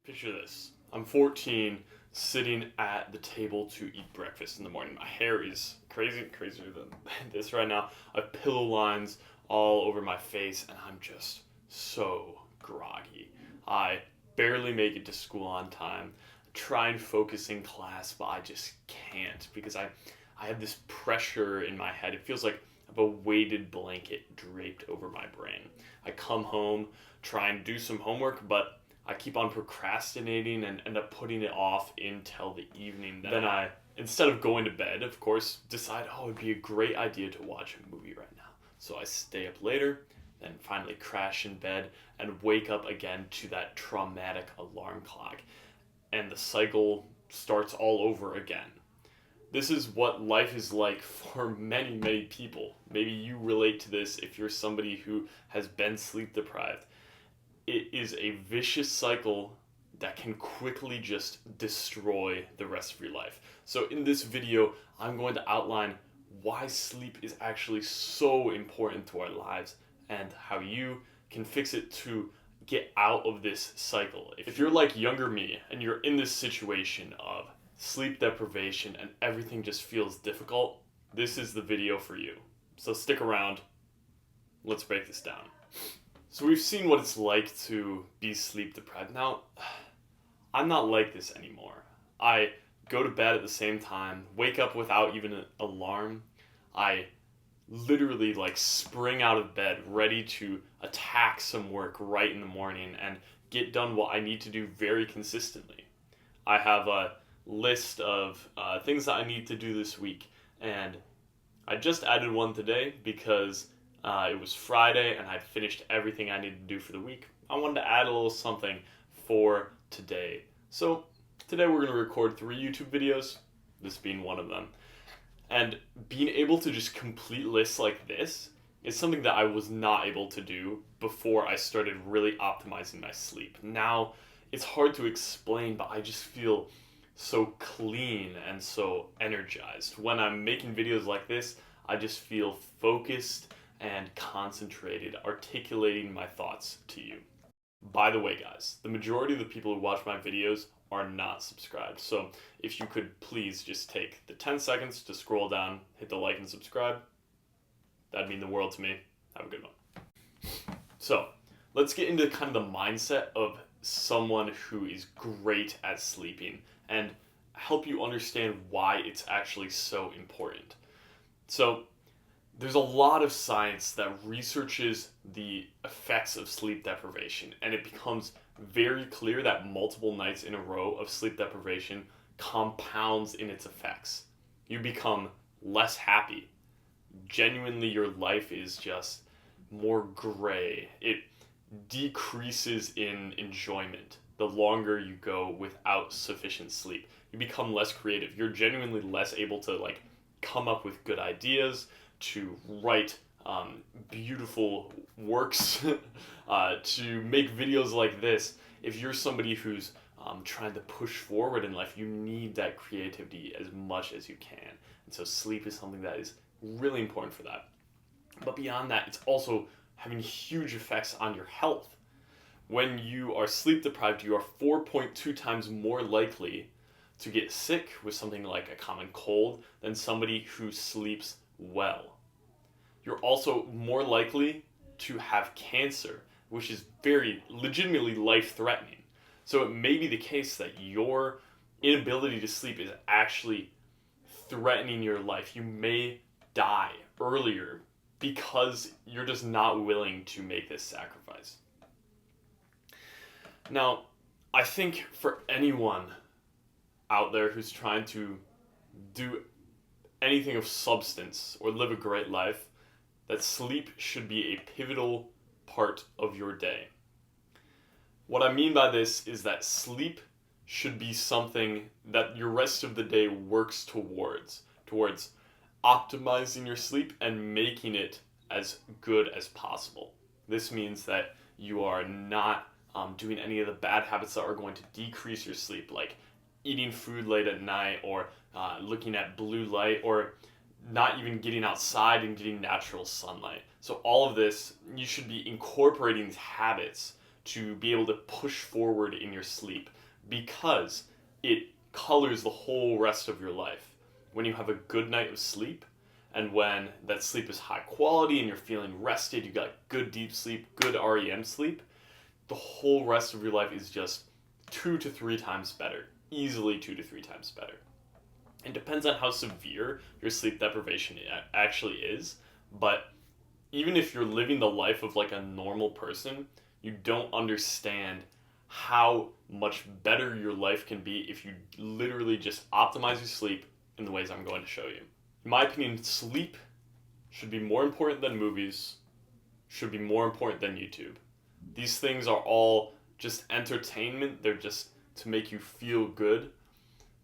Picture this. I'm 14, sitting at the table to eat breakfast in the morning. My hair is crazier than this right now. I have pillow lines all over my face, and I'm just so groggy. I barely make it to school on time. Try and focus in class, but I just can't because I have this pressure in my head. It feels like I have a weighted blanket draped over my brain. I come home, try and do some homework, but I keep on procrastinating and end up putting it off until the evening. Then I, instead of going to bed, of course, decide, oh, it'd be a great idea to watch a movie right now. So I stay up later, then finally crash in bed and wake up again to that traumatic alarm clock. And the cycle starts all over again. This is what life is like for many people. Maybe you relate to this if you're somebody who has been sleep deprived. It is a vicious cycle that can quickly just destroy the rest of your life. So in this video, I'm going to outline why sleep is actually so important to our lives and how you can fix it to get out of this cycle. If you're like younger me and you're in this situation of sleep deprivation and everything just feels difficult, this is the video for you. So stick around. Let's break this down. So we've seen what it's like to be sleep deprived. Now, I'm not like this anymore. I go to bed at the same time, wake up without even an alarm. I literally spring out of bed ready to attack some work right in the morning and get done what I need to do very consistently. I have a list of things that I need to do this week, and I just added one today because it was Friday and I'd finished everything I needed to do for the week. I wanted to add a little something for today. So today we're going to record 3 YouTube videos, this being one of them. And being able to just complete lists like this is something that I was not able to do before I started really optimizing my sleep. Now it's hard to explain, but I just feel so clean and so energized. When I'm making videos like this, I just feel focused and concentrated, articulating my thoughts to you. By the way, guys, the majority of the people who watch my videos are not subscribed. So if you could please just take the 10 seconds to scroll down, hit the like and subscribe, that'd mean the world to me. Have a good one. So let's get into kind of the mindset of someone who is great at sleeping and help you understand why it's actually so important. So there's a lot of science that researches the effects of sleep deprivation, and it becomes very clear that multiple nights in a row of sleep deprivation compounds in its effects. You become less happy. Genuinely, your life is just more gray. It decreases in enjoyment the longer you go without sufficient sleep. You become less creative. You're genuinely less able to come up with good ideas, to write beautiful works, to make videos like this. If you're somebody who's trying to push forward in life, you need that creativity as much as you can. And so sleep is something that is really important for that. But beyond that, it's also having huge effects on your health. When you are sleep deprived, you are 4.2 times more likely to get sick with something like a common cold than somebody who sleeps well. You're also more likely to have cancer, which is very legitimately life-threatening. So it may be the case that your inability to sleep is actually threatening your life. You may die earlier because you're just not willing to make this sacrifice. Now, I think for anyone out there who's trying to do anything of substance or live a great life, that sleep should be a pivotal part of your day. What I mean by this is that sleep should be something that your rest of the day works towards optimizing your sleep and making it as good as possible. This means that you are not doing any of the bad habits that are going to decrease your sleep, like eating food late at night or looking at blue light or not even getting outside and getting natural sunlight. So all of this, you should be incorporating these habits to be able to push forward in your sleep because it colors the whole rest of your life. When you have a good night of sleep, and when that sleep is high quality and you're feeling rested, you got good deep sleep, good REM sleep, the whole rest of your life is just 2 to 3 times better. Easily 2 to 3 times better. It depends on how severe your sleep deprivation actually is, but even if you're living the life of like a normal person, you don't understand how much better your life can be if you literally just optimize your sleep in the ways I'm going to show you. In my opinion, sleep should be more important than movies, should be more important than YouTube. These things are all just entertainment. They're just to make you feel good,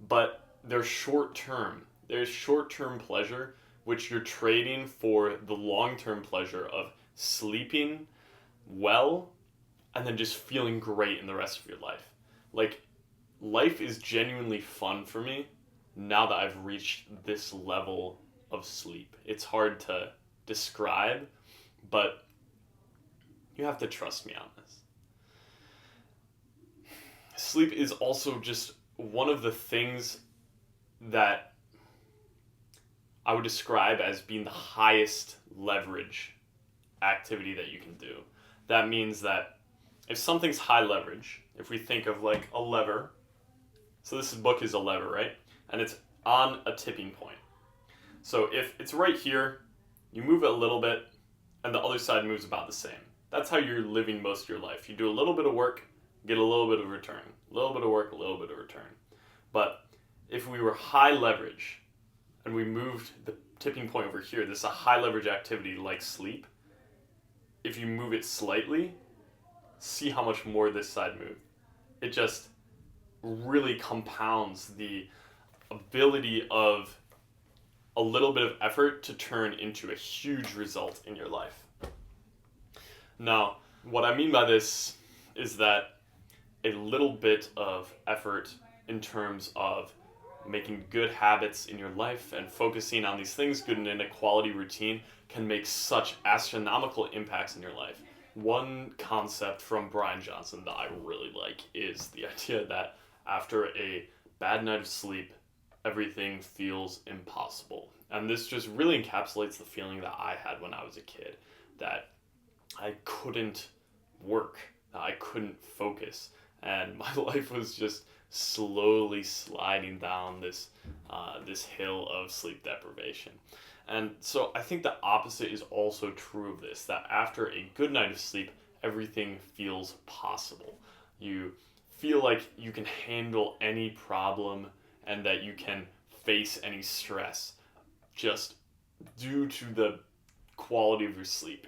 but they're short term. There's short term pleasure, which you're trading for the long term pleasure of sleeping well and then just feeling great in the rest of your life. Like, life is genuinely fun for me now that I've reached this level of sleep. It's hard to describe, but you have to trust me on this. Sleep is also just one of the things that I would describe as being the highest leverage activity that you can do. That means that if something's high leverage, if we think of like a lever, so this book is a lever, right? And it's on a tipping point. So if it's right here, you move it a little bit, and the other side moves about the same. That's how you're living most of your life. You do a little bit of work, get a little bit of return. A little bit of work, a little bit of return. But if we were high leverage, and we moved the tipping point over here, this is a high leverage activity like sleep. If you move it slightly, see how much more this side moved. It just really compounds the ability of a little bit of effort to turn into a huge result in your life. Now, what I mean by this is that a little bit of effort in terms of making good habits in your life and focusing on these things, good in a quality routine, can make such astronomical impacts in your life. One concept from Brian Johnson that I really like is the idea that after a bad night of sleep, everything feels impossible. And this just really encapsulates the feeling that I had when I was a kid, that I couldn't work, that I couldn't focus, and my life was just slowly sliding down this hill of sleep deprivation. And so I think the opposite is also true of this, that after a good night of sleep, everything feels possible. You feel like you can handle any problem and that you can face any stress just due to the quality of your sleep.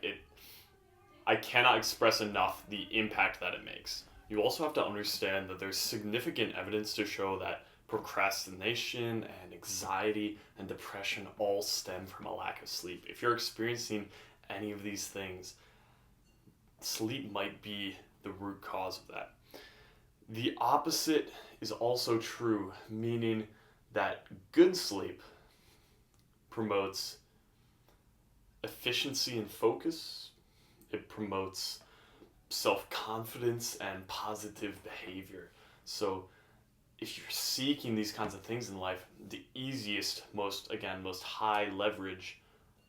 I cannot express enough the impact that it makes. You also have to understand that there's significant evidence to show that procrastination and anxiety and depression all stem from a lack of sleep. If you're experiencing any of these things, sleep might be the root cause of that. The opposite is also true, meaning that good sleep promotes efficiency and focus. It promotes self-confidence and positive behavior. So if you're seeking these kinds of things in life, the easiest, most high leverage,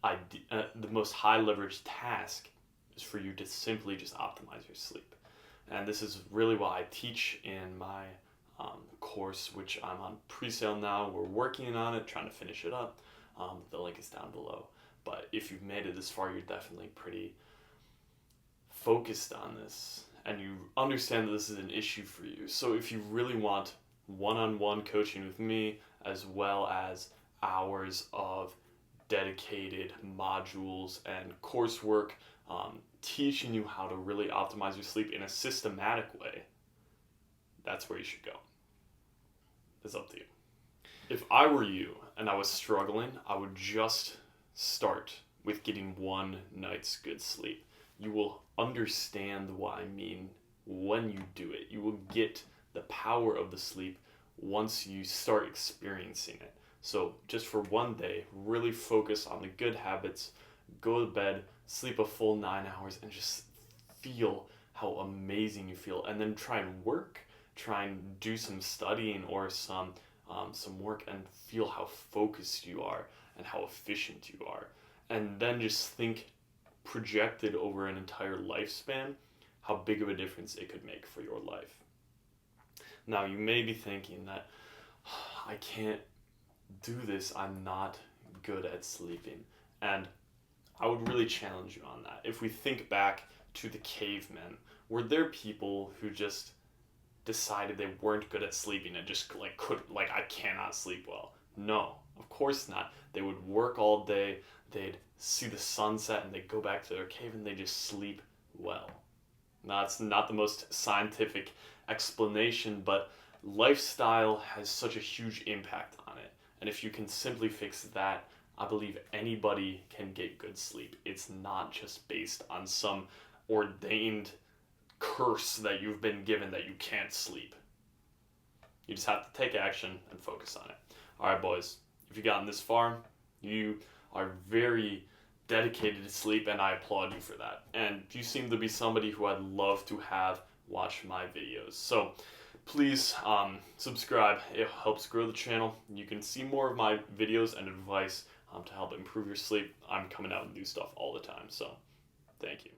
the most high leverage task is for you to simply just optimize your sleep. And this is really what I teach in my course, which I'm on pre-sale now. We're working on it, trying to finish it up. The link is down below. But if you've made it this far, you're definitely pretty focused on this, and you understand that this is an issue for you. So if you really want one-on-one coaching with me, as well as hours of dedicated modules and coursework, teaching you how to really optimize your sleep in a systematic way, that's where you should go. It's up to you. If I were you and I was struggling, I would just start with getting one night's good sleep. You will understand what I mean when you do it. You will get the power of the sleep once you start experiencing it. So just for one day, really focus on the good habits, go to bed, sleep a full 9 hours, and just feel how amazing you feel, and then try and do some studying or some work and feel how focused you are and how efficient you are. And then just think projected over an entire lifespan how big of a difference it could make for your life. Now, you may be thinking that I can't do this, I'm not good at sleeping. And I would really challenge you on that. If we think back to the cavemen, were there people who just decided they weren't good at sleeping and just like I cannot sleep well? No, of course not. They would work all day, they'd see the sunset and they'd go back to their cave and they just sleep well. Now, it's not the most scientific explanation, but lifestyle has such a huge impact on it. And if you can simply fix that, I believe anybody can get good sleep. It's not just based on some ordained curse that you've been given that you can't sleep. You just have to take action and focus on it. All right, boys, if you've gotten this far, you are very dedicated to sleep, and I applaud you for that. And you seem to be somebody who I'd love to have watch my videos. So please subscribe. It helps grow the channel. You can see more of my videos and advice to help improve your sleep. I'm coming out with new stuff all the time, so thank you.